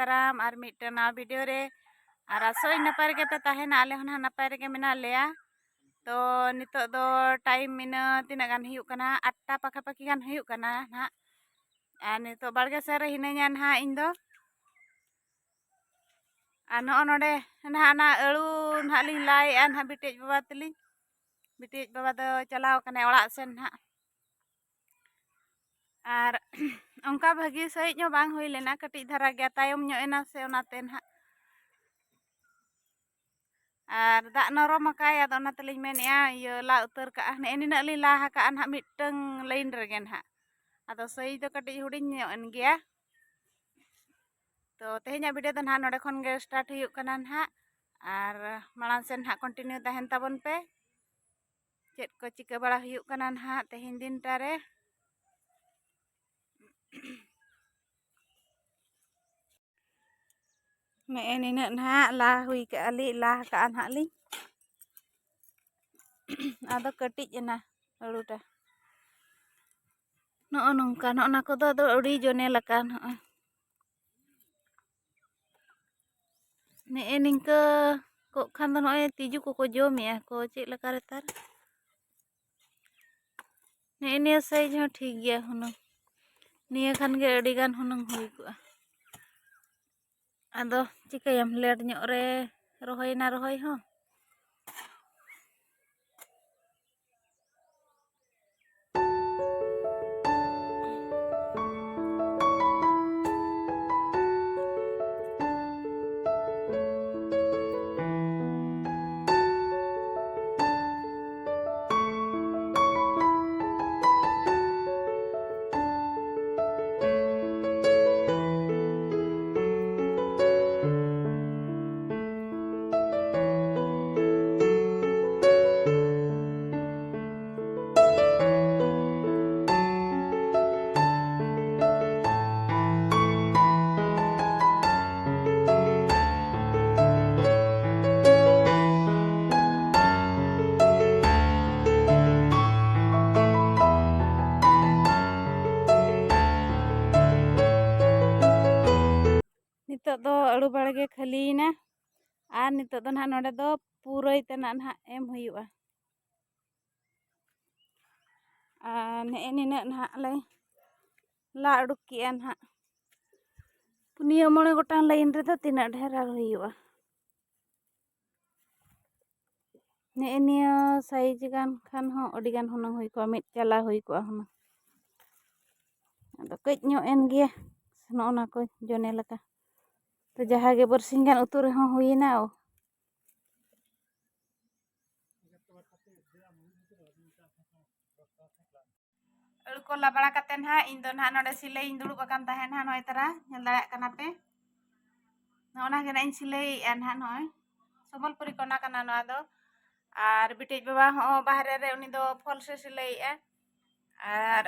दाराम और मिट्टन नवा वीडियो रे और आसोई नपाय गे पे तहेना आले हना नपाय रे मेना लेया। तो नितो दो टाइम मिना तीना गान हुयुग कना 8टा पाखापाखि गान हुयुग कना ना और नितो बाड़गे सेर रे हिनाइया ना इन दो और नो नोडे ना ना अळू ना लिंग लाई ना बिटेज बाबा तली बिटेज बाबा दो चलाव कने ओड़ा सेन ना और उनका भागी सही जो बांग हुई लेना कटी धरा गया तायम ᱧᱚᱜ एना से ओनाते ना और दाग नरम काय आदो ओना तलिኝ मेनेया इयो ला उतर का ने निना लि ला का ना मिटंग लाइन रेगे ना आदो सही दो कटी हुडिñ ᱧᱚᱜ एन गया। तो तेहेኛ वीडियो दो ना नोडे खन गे स्टार्ट हुयुग कना ना और माळांग सेन ना कंटिन्यू तहेन ताबन पे चेद को चिका बड़ा हुयुग कना ना तेहेñ दिन टारे ने निना ना ला हुई का अली ला का ना ली आदो कटिज एना अळुटा नो नोंका ना कोदो दो उड़ी जोने लका ने निंका को खान दो नोए तिजु को जोमिया को चेक लका रे तार ने निया साइज हो ठीक गया हुनो निया खान गे अड़ी गान हुनंग हुई को आदो चिकायम लेट ᱧᱚᱜ रे रोहय ना रोहय हो नितो दो अळु बाड़गे खालीना और नितो दो ना नोडे दो पूरई तना ना एम हुयुआ ने निना ना ले ला उडुक किया ना पुनिया मोणे गोटां लाइन रे दो तीना ढेर आर हुयुआ ने निया साइज गान खान हो अडी गान हुनंग हुई को मिट चला हुई को हुन आदो कज ᱧᱚᱜ एन गया नोना को जोने लका तो जहाँ गे बरसिंग गान उतु रे हो हुईना अळु को ला बड़ा कते ना इन दो ना नोडे सिलाई इन दुड़ुब अकान ताहे ना नोय तरा नेल दाड़ाय कना पे नोना गे ना इन सिलाई एन ना नोय संबलपुरी कोना कना नोआ दो और बिटेज बाबा हो बाहरे रे उनी दो फॉल से सिलाई और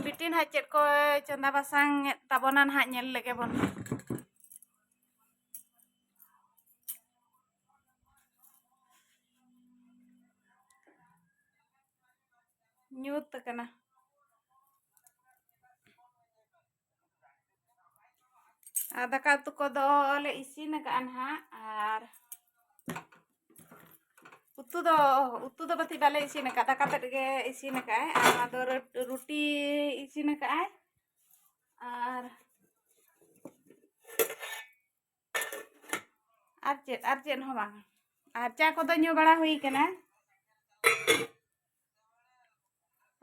बिटिन हा चेद को चंदा बासांग ताबोना ना नेल लेगे बन ᱧᱩᱛ कना दाका उतु को दो ले इसिन कान हा और उतु दो बती बाले इसिन का दाका तट गे इसिन का आ दो रोटी इसिन का और चेद हो बांग और चा को दो न्यू बड़ा हुई कना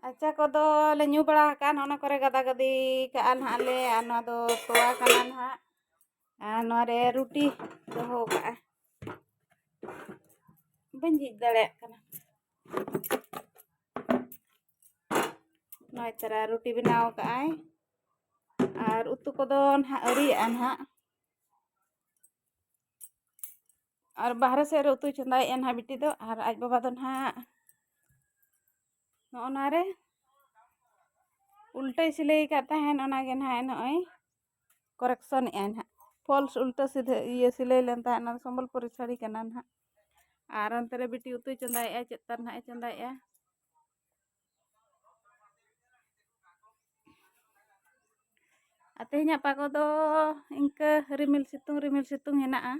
अच्छा को दो ले न्यू बड़ा कान होना करे गदा गदी का आन हाले आना दो तोआ कना ना नोरे रोटी दो हो का बंजी दड़े कना नोय तरा रोटी बनाव का और उतु को दो ना अरी आन हा और बाहर से रे उतु चंदाय एन हा बिटी दो और आज बाबा दो ना नोना रे उल्टा सिलाई करता है ना गे ना नोय करेक्शन एन हा फॉल्स उल्टा सीधे ये सिलाई लेनता है ना संबलपुरी साड़ी कना ना और अंतरे बिटी उतु चंदाय चेतर ना चंदाय Tehenyag pago do ingke rimil situng hena'a.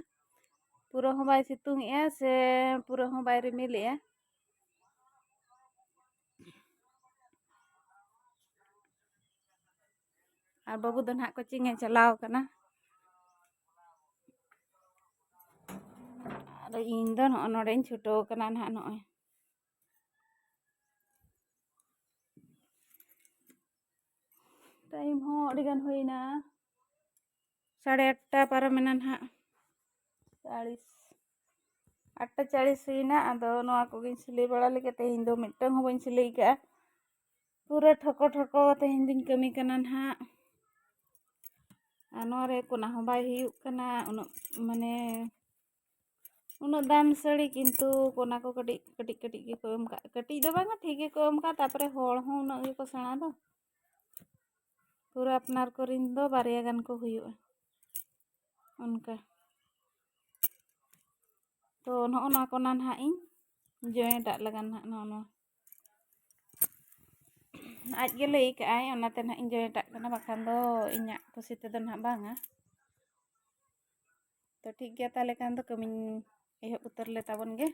Pura hong bay situng ya se pura hong bay rimil ya. Ar babu do nahak coaching e chalaw kana. Ado ᱤᱧ ᱫᱚ ᱱᱚᱰᱮᱧ ᱪᱷᱩᱴᱟᱹᱣ ᱠᱟᱱᱟ ᱱᱟᱦᱟᱜ ᱱᱚᱜᱼᱚᱭ ᱴᱟᱭᱤᱢ ᱦᱚᱸ ᱟᱹᱰᱤ ᱜᱟᱱ ᱦᱩᱭᱱᱟ 8:30 ᱯᱟᱨᱚᱢᱮᱱᱟ ᱱᱟᱦᱟᱜ 8:40 ᱦᱩᱭᱱᱟ ᱟᱫᱚ ᱱᱚᱣᱟ ᱠᱚᱜᱮᱧ ᱥᱤᱞᱟᱹᱭ ᱵᱟᱲᱟ ᱞᱮᱜᱮ ᱛᱮᱦᱮᱧ ᱫᱚ ᱢᱤᱫᱴᱟᱝ ᱦᱚᱸ ᱵᱟᱹᱧ ᱥᱤᱞᱟᱹᱭ ᱠᱟᱜᱼᱟ ᱯᱩᱨᱟᱹ ᱴᱷᱚᱠᱚ ᱛᱮᱦᱮᱧ ᱫᱚᱧ ᱠᱟᱹᱢᱤ ᱠᱟᱱᱟ ᱱᱟᱦᱟᱜ ᱟᱨ ᱱᱚᱣᱟ ᱨᱮ ᱠᱚᱱᱟ ᱦᱚᱸ ᱵᱟᱭ ᱦᱩᱭᱩᱜ ᱠᱟᱱᱟ उन्नत दाम साड़ी किंतु कोना को कटी के को एम का कटी दो बांगा ठीक के को एम का तापरे होड़ हो उन्नत के को सेणा दो पूरा अपनार को रिन दो बारिया गान को हुयुआ उनका तो नोना कोना ना इन जॉइंट लगन ना नो आज गे लई का आय ओनाते ना इन जॉइंट कना बखान दो इन्या खुशी ते दो ना बांगा तो ठीक गया ताले कान दो कमिन एह उतर ले ताबन गे